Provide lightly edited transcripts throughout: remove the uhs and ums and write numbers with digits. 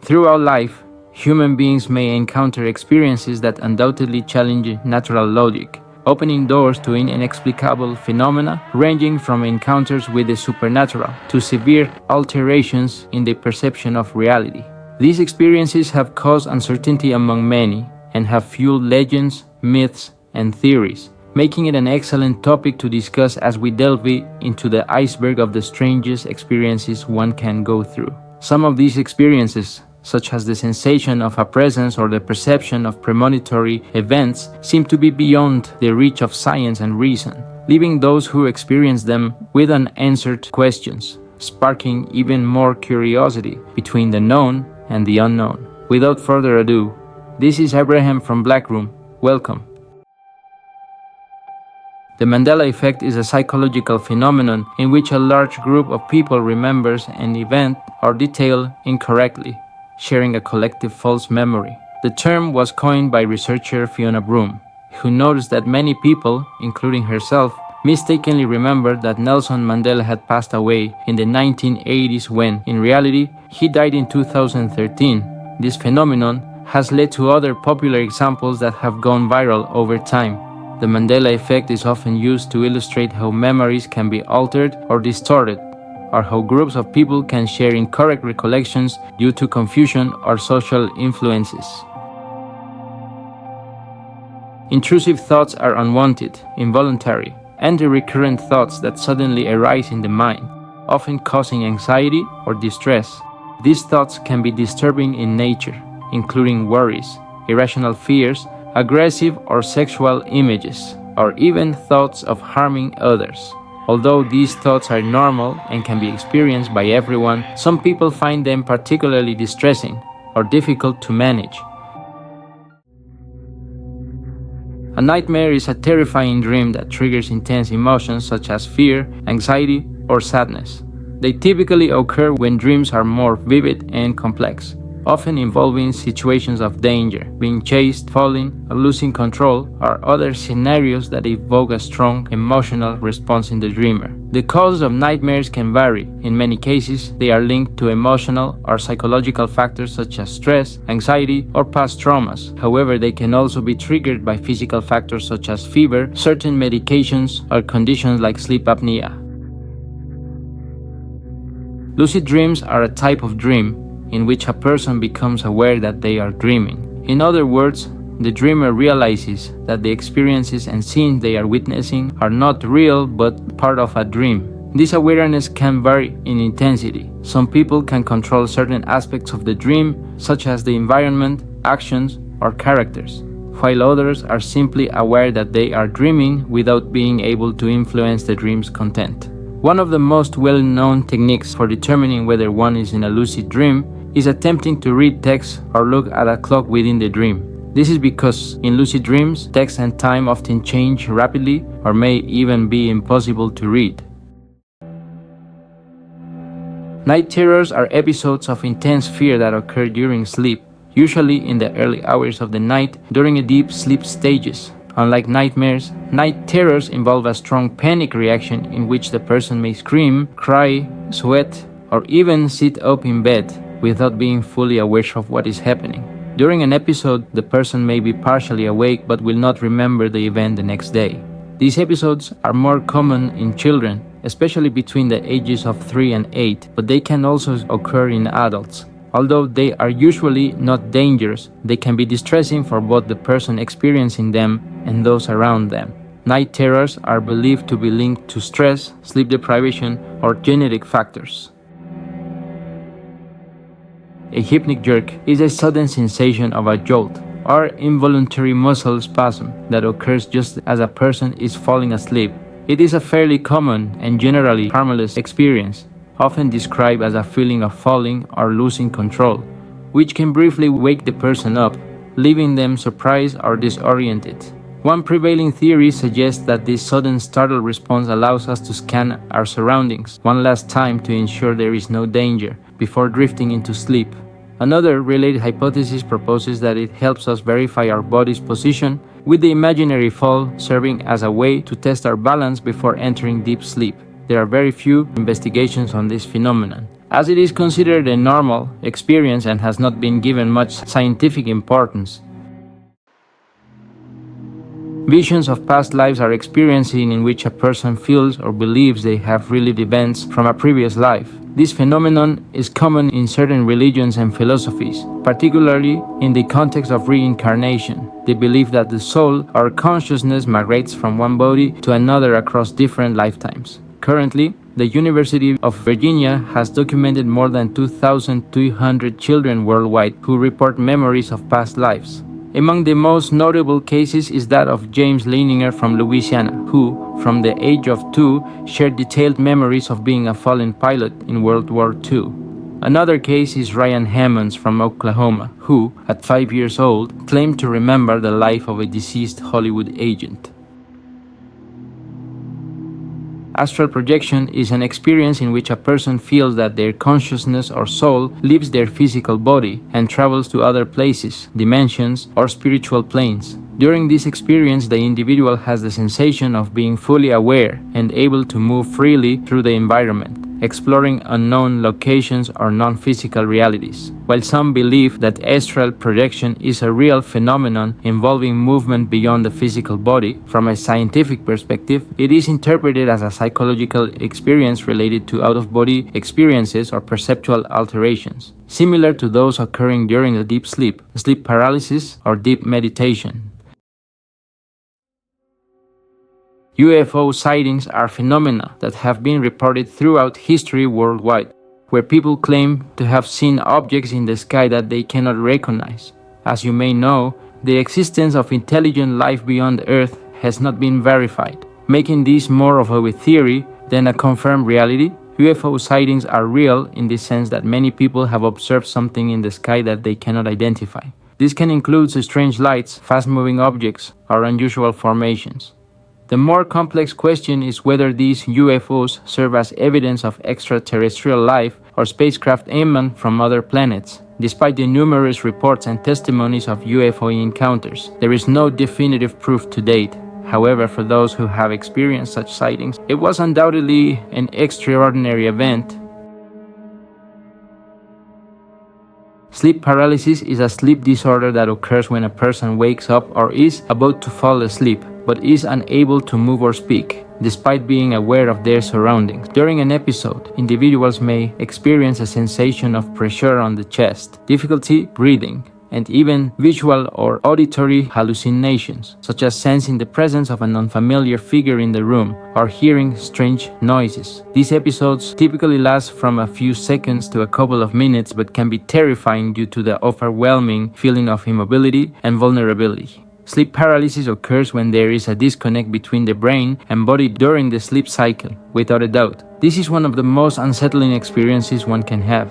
Throughout life, human beings may encounter experiences that undoubtedly challenge natural logic, opening doors to inexplicable phenomena ranging from encounters with the supernatural to severe alterations in the perception of reality. These experiences have caused uncertainty among many and have fueled legends, myths, and theories, making it an excellent topic to discuss as we delve into the iceberg of the strangest experiences one can go through. Some of these experiences, such as the sensation of a presence or the perception of premonitory events, seem to be beyond the reach of science and reason, leaving those who experience them with unanswered questions, sparking even more curiosity between the known and the unknown. Without further ado, this is Abraham from Black Room. Welcome. The Mandela effect is a psychological phenomenon in which a large group of people remembers an event or detail incorrectly, sharing a collective false memory. The term was coined by researcher Fiona Broom, who noticed that many people, including herself, mistakenly remembered that Nelson Mandela had passed away in the 1980s when, in reality, he died in 2013. This phenomenon has led to other popular examples that have gone viral over time. The Mandela effect is often used to illustrate how memories can be altered or distorted, or how groups of people can share incorrect recollections due to confusion or social influences. Intrusive thoughts are unwanted, involuntary, and the recurrent thoughts that suddenly arise in the mind, often causing anxiety or distress. These thoughts can be disturbing in nature, including worries, irrational fears, aggressive or sexual images, or even thoughts of harming others. Although these thoughts are normal and can be experienced by everyone, some people find them particularly distressing or difficult to manage. A nightmare is a terrifying dream that triggers intense emotions such as fear, anxiety, or sadness. They typically occur when dreams are more vivid and complex, often involving situations of danger, being chased, falling, or losing control, or other scenarios that evoke a strong emotional response in the dreamer. The causes of nightmares can vary. In many cases, they are linked to emotional or psychological factors such as stress, anxiety, or past traumas. However, they can also be triggered by physical factors such as fever, certain medications, or conditions like sleep apnea. Lucid dreams are a type of dream in which a person becomes aware that they are dreaming. In other words, the dreamer realizes that the experiences and scenes they are witnessing are not real but part of a dream. This awareness can vary in intensity. Some people can control certain aspects of the dream, such as the environment, actions, or characters, while others are simply aware that they are dreaming without being able to influence the dream's content. One of the most well-known techniques for determining whether one is in a lucid dream is attempting to read text or look at a clock within the dream. This is because in lucid dreams, text and time often change rapidly or may even be impossible to read. Night terrors are episodes of intense fear that occur during sleep, usually in the early hours of the night during a deep sleep stages. Unlike nightmares, night terrors involve a strong panic reaction in which the person may scream, cry, sweat, or even sit up in bed without being fully aware of what is happening. During an episode, the person may be partially awake but will not remember the event the next day. These episodes are more common in children, especially between the ages of 3 and 8, but they can also occur in adults. Although they are usually not dangerous, they can be distressing for both the person experiencing them and those around them. Night terrors are believed to be linked to stress, sleep deprivation, or genetic factors. A hypnic jerk is a sudden sensation of a jolt or involuntary muscle spasm that occurs just as a person is falling asleep. It is a fairly common and generally harmless experience, often described as a feeling of falling or losing control, which can briefly wake the person up, leaving them surprised or disoriented. One prevailing theory suggests that this sudden startle response allows us to scan our surroundings one last time to ensure there is no danger before drifting into sleep. Another related hypothesis proposes that it helps us verify our body's position, with the imaginary fall serving as a way to test our balance before entering deep sleep. There are very few investigations on this phenomenon, as it is considered a normal experience and has not been given much scientific importance. Visions of past lives are experiences in which a person feels or believes they have relived events from a previous life. This phenomenon is common in certain religions and philosophies, particularly in the context of reincarnation. The belief that the soul or consciousness migrates from one body to another across different lifetimes. Currently, the University of Virginia has documented more than 2,200 children worldwide who report memories of past lives. Among the most notable cases is that of James Leininger from Louisiana, who, from the age of 2, shared detailed memories of being a fallen pilot in World War II. Another case is Ryan Hammonds from Oklahoma, who, at 5 years old, claimed to remember the life of a deceased Hollywood agent. Astral projection is an experience in which a person feels that their consciousness or soul leaves their physical body and travels to other places, dimensions, or spiritual planes. During this experience, the individual has the sensation of being fully aware and able to move freely through the environment, exploring unknown locations or non-physical realities. While some believe that astral projection is a real phenomenon involving movement beyond the physical body, from a scientific perspective, it is interpreted as a psychological experience related to out-of-body experiences or perceptual alterations, similar to those occurring during a deep sleep, sleep paralysis, or deep meditation. UFO sightings are phenomena that have been reported throughout history worldwide, where people claim to have seen objects in the sky that they cannot recognize. As you may know, the existence of intelligent life beyond Earth has not been verified, making this more of a theory than a confirmed reality. UFO sightings are real in the sense that many people have observed something in the sky that they cannot identify. This can include strange lights, fast-moving objects, or unusual formations. The more complex question is whether these UFOs serve as evidence of extraterrestrial life or spacecraft emanate from other planets. Despite the numerous reports and testimonies of UFO encounters, there is no definitive proof to date. However, for those who have experienced such sightings, it was undoubtedly an extraordinary event. Sleep paralysis is a sleep disorder that occurs when a person wakes up or is about to fall asleep, but is unable to move or speak, despite being aware of their surroundings. During an episode, individuals may experience a sensation of pressure on the chest, difficulty breathing, and even visual or auditory hallucinations, such as sensing the presence of an unfamiliar figure in the room or hearing strange noises. These episodes typically last from a few seconds to a couple of minutes, but can be terrifying due to the overwhelming feeling of immobility and vulnerability. Sleep paralysis occurs when there is a disconnect between the brain and body during the sleep cycle, without a doubt. This is one of the most unsettling experiences one can have.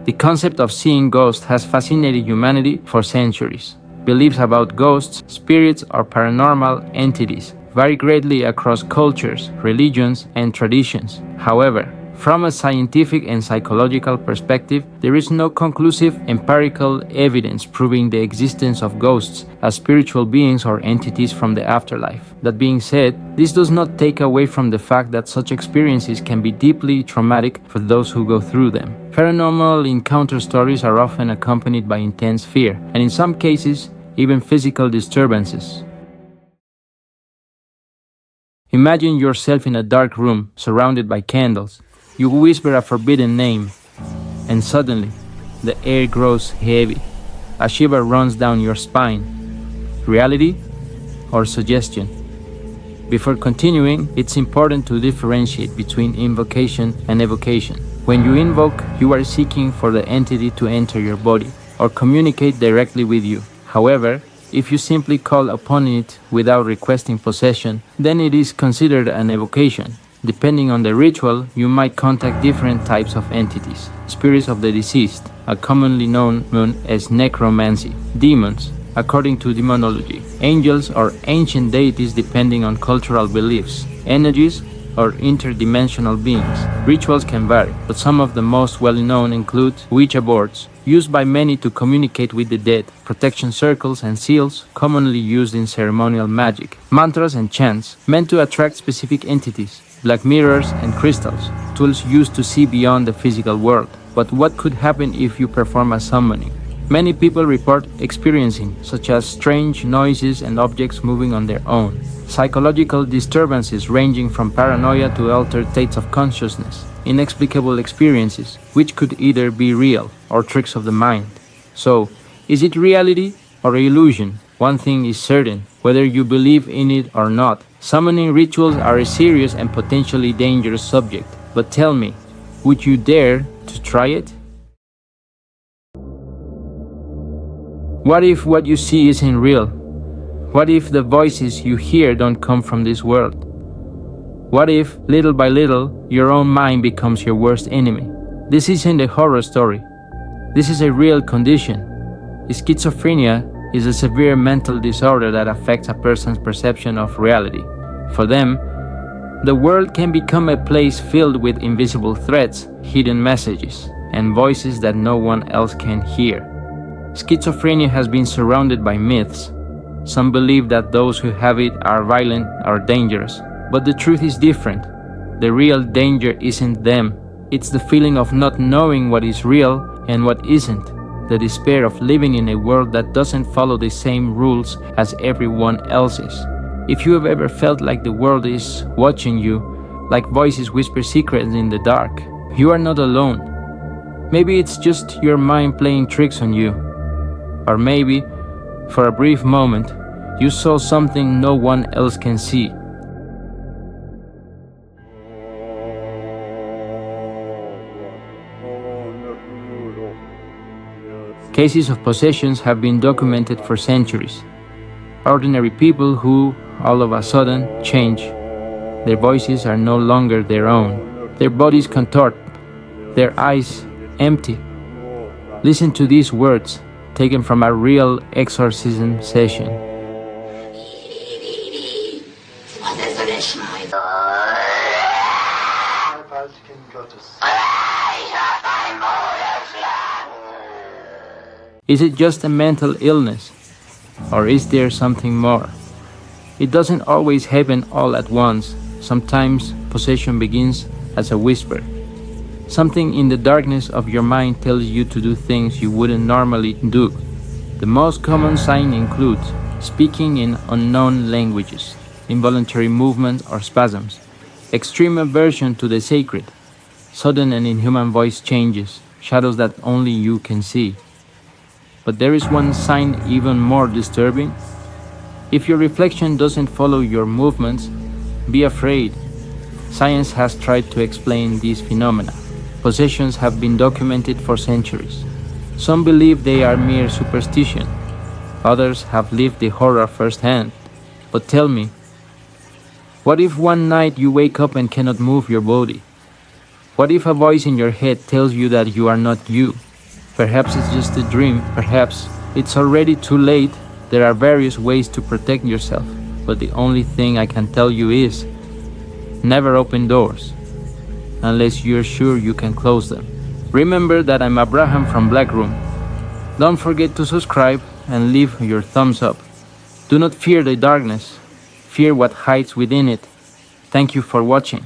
The concept of seeing ghosts has fascinated humanity for centuries. Beliefs about ghosts, spirits, or paranormal entities vary greatly across cultures, religions, and traditions. However, from a scientific and psychological perspective, there is no conclusive empirical evidence proving the existence of ghosts as spiritual beings or entities from the afterlife. That being said, this does not take away from the fact that such experiences can be deeply traumatic for those who go through them. Paranormal encounter stories are often accompanied by intense fear, and in some cases, even physical disturbances. Imagine yourself in a dark room, surrounded by candles. You whisper a forbidden name, and suddenly, the air grows heavy. A shiver runs down your spine. Reality or suggestion? Before continuing, it's important to differentiate between invocation and evocation. When you invoke, you are seeking for the entity to enter your body or communicate directly with you. However, if you simply call upon it without requesting possession, then it is considered an evocation. Depending on the ritual, you might contact different types of entities. Spirits of the deceased are commonly known as necromancy. Demons, according to demonology. Angels or ancient deities depending on cultural beliefs. Energies or interdimensional beings. Rituals can vary, but some of the most well-known include Ouija boards, used by many to communicate with the dead, protection circles and seals, commonly used in ceremonial magic, mantras and chants, meant to attract specific entities, black mirrors, and crystals, tools used to see beyond the physical world. But what could happen if you perform a summoning? Many people report experiencing, such as strange noises and objects moving on their own, psychological disturbances ranging from paranoia to altered states of consciousness, inexplicable experiences, which could either be real or tricks of the mind. So, is it reality or illusion? One thing is certain, whether you believe in it or not, summoning rituals are a serious and potentially dangerous subject. But tell me, would you dare to try it? What if what you see isn't real? What if the voices you hear don't come from this world? What if, little by little, your own mind becomes your worst enemy? This isn't a horror story. This is a real condition. Schizophrenia is a severe mental disorder that affects a person's perception of reality. For them, the world can become a place filled with invisible threats, hidden messages, and voices that no one else can hear. Schizophrenia has been surrounded by myths. Some believe that those who have it are violent or dangerous, but the truth is different. The real danger isn't them. It's the feeling of not knowing what is real and what isn't. The despair of living in a world that doesn't follow the same rules as everyone else's. If you have ever felt like the world is watching you, like voices whisper secrets in the dark, you are not alone. Maybe it's just your mind playing tricks on you. Or maybe, for a brief moment, you saw something no one else can see. Cases of possessions have been documented for centuries. Ordinary people who, all of a sudden, change. Their voices are no longer their own. Their bodies contort, their eyes empty. Listen to these words, taken from a real exorcism session. Is it just a mental illness? Or is there something more? It doesn't always happen all at once. Sometimes possession begins as a whisper. Something in the darkness of your mind tells you to do things you wouldn't normally do. The most common sign includes speaking in unknown languages, involuntary movements or spasms, extreme aversion to the sacred, sudden and inhuman voice changes, shadows that only you can see. But there is one sign even more disturbing. If your reflection doesn't follow your movements, be afraid. Science has tried to explain these phenomena. Possessions have been documented for centuries. Some believe they are mere superstition. Others have lived the horror firsthand. But tell me, what if one night you wake up and cannot move your body? What if a voice in your head tells you that you are not you? Perhaps it's just a dream, perhaps it's already too late. There are various ways to protect yourself, but the only thing I can tell you is, never open doors, unless you're sure you can close them. Remember that I'm Abraham from Black Room. Don't forget to subscribe and leave your thumbs up. Do not fear the darkness, fear what hides within it. Thank you for watching.